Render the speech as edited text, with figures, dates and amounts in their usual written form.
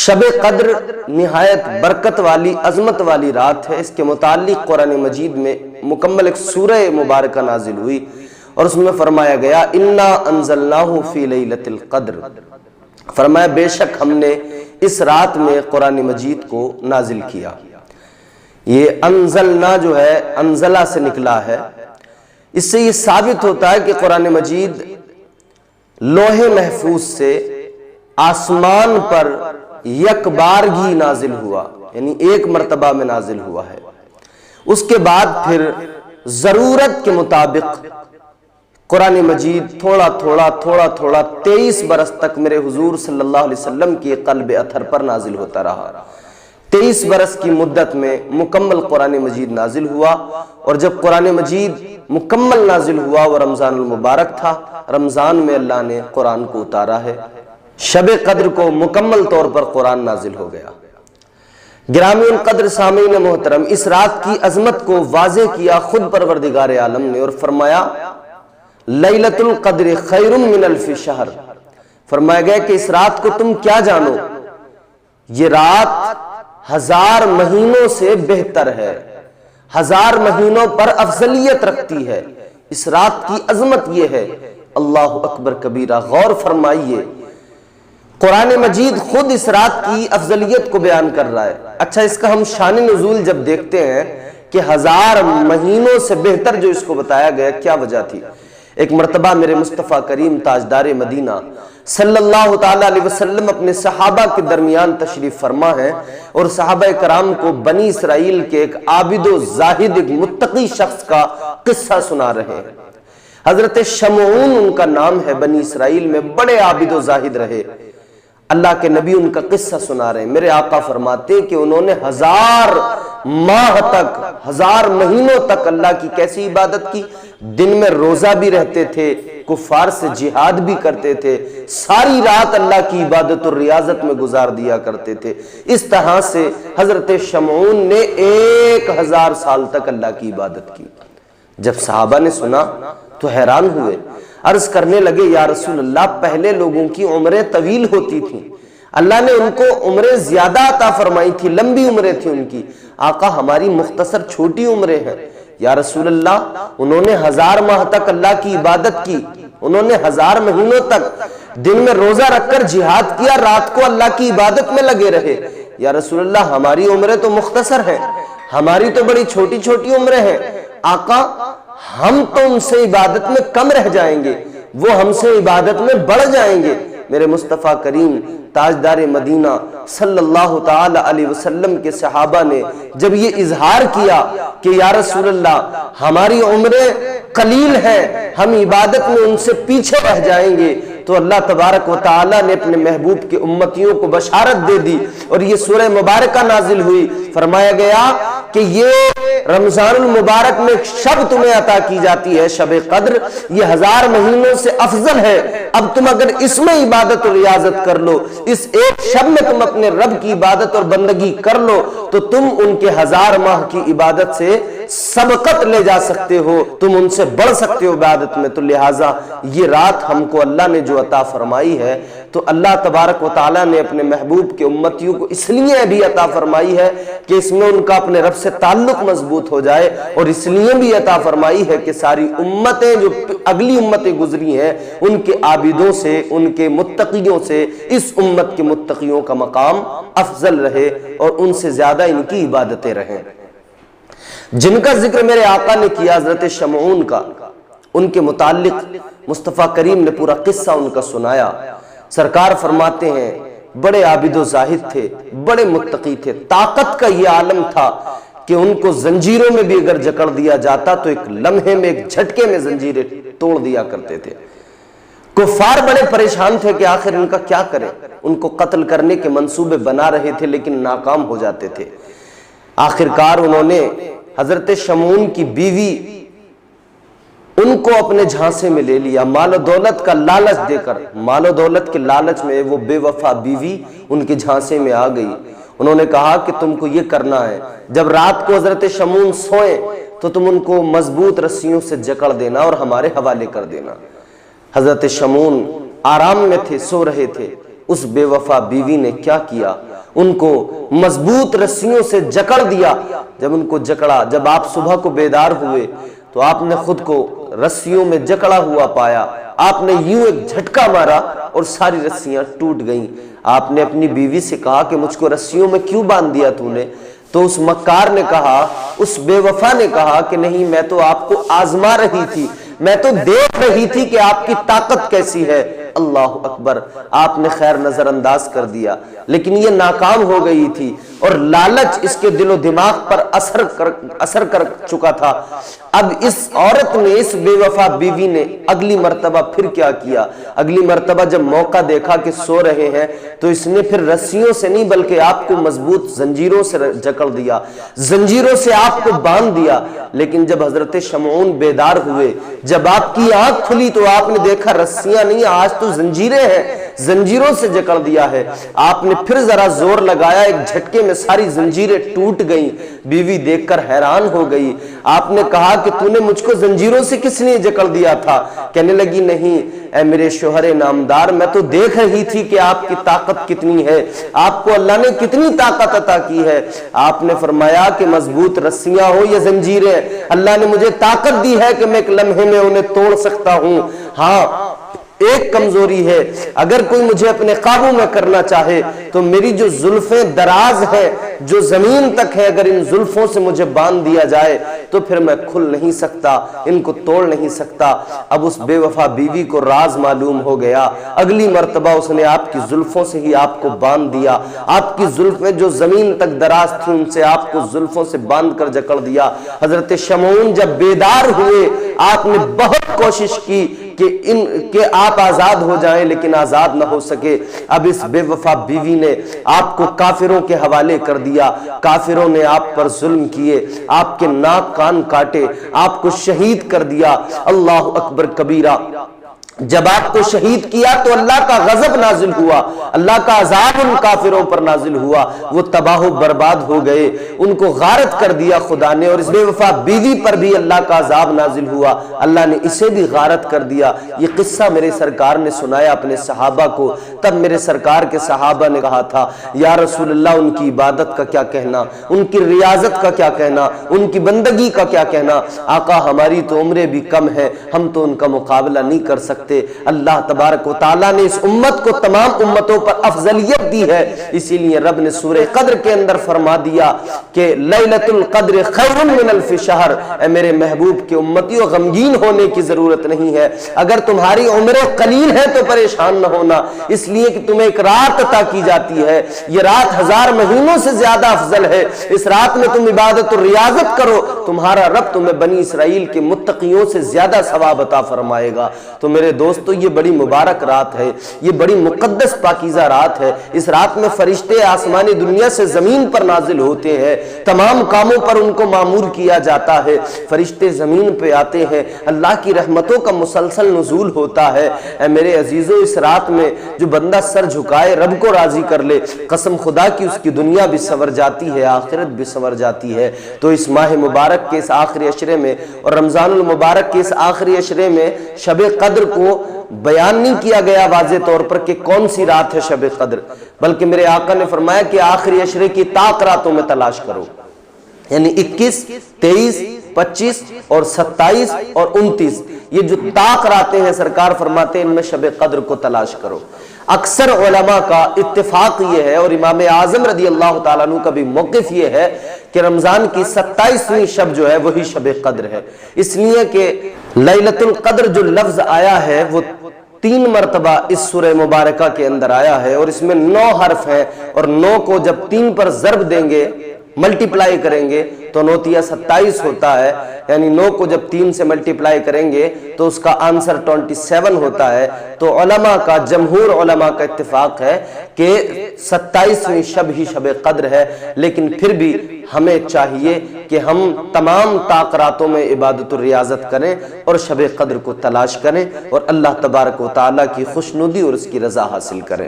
شب قدر نہایت برکت والی عظمت والی رات ہے۔ اس کے متعلق قرآن مجید میں مکمل ایک سورہ مبارکہ نازل ہوئی اور اس میں فرمایا گیا انا انزلناہ فی لیلۃ القدر، فرمایا بے شک ہم نے اس رات میں قرآن مجید کو نازل کیا۔ یہ انزلنا جو ہے انزلہ سے نکلا ہے، اس سے یہ ثابت ہوتا ہے کہ قرآن مجید لوح محفوظ سے آسمان پر یک بارگی نازل ہوا، یعنی ایک مرتبہ میں نازل ہوا ہے۔ اس کے بعد پھر ضرورت کے مطابق قرآن مجید تھوڑا تھوڑا 23 برس تک میرے حضور صلی اللہ علیہ وسلم کی قلب اطہر پر نازل ہوتا رہا۔ 23 برس کی مدت میں مکمل قرآن مجید نازل ہوا، اور جب قرآن مجید مکمل نازل ہوا وہ رمضان المبارک تھا۔ رمضان میں اللہ نے قرآن کو اتارا ہے، شب قدر کو مکمل طور پر قرآن نازل ہو گیا۔ گرامی القدر سامعین محترم، اس رات کی عظمت کو واضح کیا خود پروردگار عالم نے اور فرمایا لیلۃ القدر خیر من الف شہر، فرمایا گیا کہ اس رات کو تم کیا جانو، یہ رات 1000 مہینوں سے بہتر ہے، 1000 مہینوں پر افضلیت رکھتی ہے۔ اس رات کی عظمت یہ ہے، اللہ اکبر کبیرہ۔ غور فرمائیے، قرآن مجید خود اس رات کی افضلیت کو بیان کر رہا ہے۔ اچھا، اس کا ہم شان نزول جب دیکھتے ہیں کہ 1000 مہینوں سے بہتر جو اس کو بتایا گیا، کیا وجہ تھی؟ ایک مرتبہ میرے مصطفیٰ کریم تاجدار مدینہ صلی اللہ تعالیٰ علیہ وسلم اپنے صحابہ کے درمیان تشریف فرما ہے، اور صحابہ کرام کو بنی اسرائیل کے ایک عابد و زاہد، ایک متقی شخص کا قصہ سنا رہے ہیں۔ حضرت شمعون ان کا نام ہے، بنی اسرائیل میں بڑے عابد و زاہد رہے۔ اللہ کے نبی ان کا قصہ سنا رہے ہیں۔ میرے آقا فرماتے ہیں کہ انہوں نے 1000 ماہ تک، 1000 مہینوں تک اللہ کی کیسی عبادت کی؟ دن میں روزہ بھی رہتے تھے، کفار سے جہاد بھی کرتے تھے، ساری رات اللہ کی عبادت اور ریاضت میں گزار دیا کرتے تھے۔ اس طرح سے حضرت شمعون نے 1000 سال تک اللہ کی عبادت کی۔ جب صحابہ نے سنا تو حیران ہوئے، عرض کرنے لگے یا رسول اللہ، پہلے لوگوں کی عمریں طویل ہوتی تھیں، اللہ نے ان کو عمریں زیادہ عطا فرمائی تھی، لمبی عمریں تھیں ان کی، آقا ہماری مختصر چھوٹی عمریں ہیں۔ یا رسول اللہ، انہوں نے 1000 ماہ تک اللہ کی عبادت کی، انہوں نے 1000 مہینوں تک دن میں روزہ رکھ کر جہاد کیا، رات کو اللہ کی عبادت میں لگے رہے۔ یا رسول اللہ، ہماری عمریں تو مختصر ہیں، ہماری تو بڑی چھوٹی چھوٹی عمریں ہیں، آقا ہم تو ان سے عبادت میں کم رہ جائیں گے، وہ ہم سے عبادت میں بڑھ جائیں گے۔ میرے مصطفیٰ کریم تاجدار مدینہ صلی اللہ تعالی علیہ وسلم کے صحابہ نے جب یہ اظہار کیا کہ یا رسول اللہ ہماری عمریں قلیل ہیں، ہم عبادت میں ان سے پیچھے رہ جائیں گے، تو اللہ تبارک و تعالی نے اپنے محبوب کے امتیوں کو بشارت دے دی اور یہ سورہ مبارکہ نازل ہوئی۔ فرمایا گیا کہ یہ رمضان المبارک میں ایک شب تمہیں عطا کی جاتی ہے، شب قدر، یہ 1000 مہینوں سے افضل ہے۔ اب تم اگر اس میں عبادت اور ریاضت کر لو، اس ایک شب میں تم اپنے رب کی عبادت اور بندگی کر لو، تو تم ان کے 1000 ماہ کی عبادت سے سبقت لے جا سکتے ہو، تم ان سے بڑھ سکتے ہو عبادت میں۔ تو لہٰذا یہ رات ہم کو اللہ نے جو عطا فرمائی ہے، تو اللہ تبارک و تعالیٰ نے اپنے محبوب کے امتیوں کو اس لیے بھی عطا فرمائی ہے کہ اس میں ان کا اپنے رب سے تعلق مضبوط ہو جائے، اور اس لیے بھی عطا فرمائی ہے کہ ساری امتیں جو اگلی امتیں گزری ہیں ان کے عابدوں سے، ان کے متقیوں سے اس امت کے متقیوں کا مقام افضل رہے اور ان سے زیادہ ان کی عبادتیں رہیں۔ جن کا ذکر میرے آقا نے کیا حضرت شمعون کا، ان کے متعلق مصطفیٰ کریم نے پورا قصہ ان کا سنایا۔ سرکار فرماتے ہیں بڑے عابد و زاہد تھے، بڑے متقی تھے، طاقت کا یہ عالم تھا کہ ان کو زنجیروں میں بھی اگر جکڑ دیا جاتا تو ایک لمحے میں، ایک جھٹکے میں زنجیریں توڑ دیا کرتے تھے۔ کفار بڑے پریشان تھے کہ آخر ان کا کیا کریں، ان کو قتل کرنے کے منصوبے بنا رہے تھے لیکن ناکام ہو جاتے تھے۔ آخرکار انہوں نے حضرت شمعون کی بیوی ان کو اپنے جھانسے میں لے لیا، مال و دولت کا لالچ دے کر، مال و دولت کے لالچ میں وہ بے وفا بیوی ان کے جھانسے میں آ گئی۔ انہوں نے کہا کہ تم کو یہ کرنا ہے، جب رات کو حضرت شمعون سوئیں تو تم ان کو مضبوط رسیوں سے جکڑ دینا اور ہمارے حوالے کر دینا۔ حضرت شمعون آرام میں تھے، سو رہے تھے۔ اس بے وفا بیوی نے کیا کیا، ان کو مضبوط رسیوں سے جکڑ دیا۔ جب ان کو جکڑا، جب آپ صبح کو بیدار ہوئے تو آپ نے خود کو رسیوں میں جکڑا ہوا پایا، آپ نے یوں ایک جھٹکا مارا اور ساری رسیاں ٹوٹ گئیں۔ آپ نے اپنی بیوی سے کہا کہ مجھ کو رسیوں میں کیوں باندھ دیا تو نے؟ تو اس مکار نے کہا، اس بے وفا نے کہا کہ نہیں، میں تو آپ کو آزما رہی تھی، میں تو دیکھ رہی تھی کہ آپ کی طاقت کیسی ہے۔ اللہ اکبر، آپ نے خیر نظر انداز کر دیا، لیکن یہ ناکام ہو گئی تھی اور لالچ اس کے دل و دماغ پر اثر کر چکا تھا۔ اب اس عورت نے، اس بے وفا بیوی نے اگلی مرتبہ پھر کیا کیا؟ اگلی مرتبہ جب موقع دیکھا کہ سو رہے ہیں تو اس نے پھر رسیوں سے نہیں بلکہ آپ کو مضبوط زنجیروں سے جکڑ دیا، زنجیروں سے آپ کو باندھ دیا۔ لیکن جب حضرت شمعون بیدار ہوئے، جب آپ کی آنکھ کھلی تو آپ نے دیکھا رسیاں نہیں، آج تو زنجیریں ہیں، زنجیروں سے جکڑ دیا ہے۔ آپ نے پھر ذرا زور لگایا، ایک جھٹکے میں ساری زنجیریں ٹوٹ گئیں۔ بیوی دیکھ کر حیران ہو گئی۔ آپ نے کہا کہ تو نے مجھ کو زنجیروں سے کس لیے جکڑ دیا تھا؟ کہنے لگی، نہیں اے میرے شوہر نامدار، میں تو دیکھ رہی تھی کہ آپ کی طاقت کتنی ہے، آپ کو اللہ نے کتنی طاقت عطا کی ہے۔ آپ نے فرمایا کہ مضبوط رسیاں ہو یا زنجیریں، اللہ نے مجھے طاقت دی ہے کہ میں ایک لمحے میں انہیں توڑ سکتا ہوں۔ ہاں، ایک کمزوری ہے، اگر کوئی مجھے اپنے قابو میں کرنا چاہے تو میری جو زلفیں دراز ہیں، جو زمین تک ہے، اگر ان زلفوں سے مجھے باندھ دیا جائے تو پھر میں کھل نہیں سکتا، ان کو توڑ نہیں سکتا۔ اب اس بے وفا بیوی کو راز معلوم ہو گیا۔ اگلی مرتبہ اس نے آپ کی زلفوں سے ہی آپ کو باندھ دیا، آپ کی زلفیں جو زمین تک دراز تھیں ان سے آپ کو زلفوں سے باندھ کر جکڑ دیا۔ حضرت شمعون جب بیدار ہوئے، آپ نے بہت کوشش کی کہ آپ آزاد ہو جائیں، لیکن آزاد نہ ہو سکے۔ اب اس بے وفا بیوی نے آپ کو کافروں کے حوالے کر دیا، کافروں نے آپ پر ظلم کیے، آپ کے ناک کان کاٹے، آپ کو شہید کر دیا۔ اللہ اکبر کبیرہ۔ جب آپ کو شہید کیا تو اللہ کا غضب نازل ہوا، اللہ کا عذاب ان کافروں پر نازل ہوا، وہ تباہ و برباد ہو گئے، ان کو غارت کر دیا خدا نے۔ اور اس بے وفا بیوی پر بھی اللہ کا عذاب نازل ہوا، اللہ نے اسے بھی غارت کر دیا۔ یہ قصہ میرے سرکار نے سنایا اپنے صحابہ کو، تب میرے سرکار کے صحابہ نے کہا تھا، یا رسول اللہ، ان کی عبادت کا کیا کہنا، ان کی ریاضت کا کیا کہنا، ان کی بندگی کا کیا کہنا؟ آقا، ہماری تو عمریں بھی کم ہے، ہم تو ان کا مقابلہ نہیں کر سکتے۔ اللہ تبارک و تعالیٰ نے اس امت کو تمام امتوں پر افضلیت دی ہے، اسی لیے رب نے سورہ قدر کے اندر فرما دیا کہ لیلۃ القدر خیر من الف شہر۔ اے میرے محبوب کے امتیوں، غمگین ہونے کی ضرورت نہیں ہے، اگر تمہاری عمریں قلیل ہیں تو پریشان نہ ہونا، اس لیے کہ تمہیں ایک رات عطا کی جاتی ہے، یہ رات 1000 مہینوں سے زیادہ افضل ہے۔ اس رات میں تم عبادت اور ریاضت کرو، تمہارا رب تمہیں بنی اسرائیل کے متقیوں سے زیادہ ثواب عطا فرمائے گا۔ تو میرے دوستو، یہ بڑی مبارک رات ہے، یہ بڑی مقدس پاکیزہ رات ہے۔ اس رات میں فرشتے آسمانی دنیا سے زمین پر نازل ہوتے ہیں، تمام کاموں پر ان کو مامور کیا جاتا ہے۔ فرشتے زمین پہ آتے ہیں، اللہ کی رحمتوں کا مسلسل نزول ہوتا ہے۔ اے میرے عزیزو، اس رات میں جو بندہ سر جھکائے، رب کو راضی کر لے، قسم خدا کی اس کی دنیا بھی سنور جاتی ہے، آخرت بھی سنور جاتی ہے۔ تو اس ماہ مبارک کے اس آخری عشرے میں اور رمضان المبارک کے اس آخری عشرے میں شب قدر کو بیان نہیں کیا گیا واضح طور پر کہ کون سی رات ہے شب قدر، بلکہ میرے آقا نے فرمایا کہ آخری عشرے کی طاق راتوں میں تلاش کرو، یعنی 21، 23، 25 اور 27 اور 29، یہ جو طاق راتیں ہیں سرکار فرماتے ہیں ان میں شب قدر کو تلاش کرو۔ اکثر علماء کا اتفاق یہ ہے اور امام اعظم رضی اللہ تعالیٰ عنہ کا بھی موقف یہ ہے کہ رمضان کی 27ویں شب جو ہے وہی شب قدر ہے، اس لیے کہ لیلۃ القدر جو لفظ آیا ہے وہ 3 مرتبہ اس سورہ مبارکہ کے اندر آیا ہے، اور اس میں 9 حرف ہیں، اور 9 کو جب 3 پر ضرب دیں گے، ملٹیپلائی کریں گے تو 9 × 27 ہوتا ہے، یعنی 9 کو جب 3 سے ملٹیپلائی کریں گے تو اس کا آنسر 27 ہوتا ہے۔ تو علماء کا، جمہور علماء کا اتفاق ہے کہ 27ویں شب ہی شب قدر ہے، لیکن پھر بھی ہمیں چاہیے کہ ہم تمام طاق راتوں میں عبادت و ریاضت کریں اور شب قدر کو تلاش کریں اور اللہ تبارک و تعالیٰ کی خوشنودی اور اس کی رضا حاصل کریں۔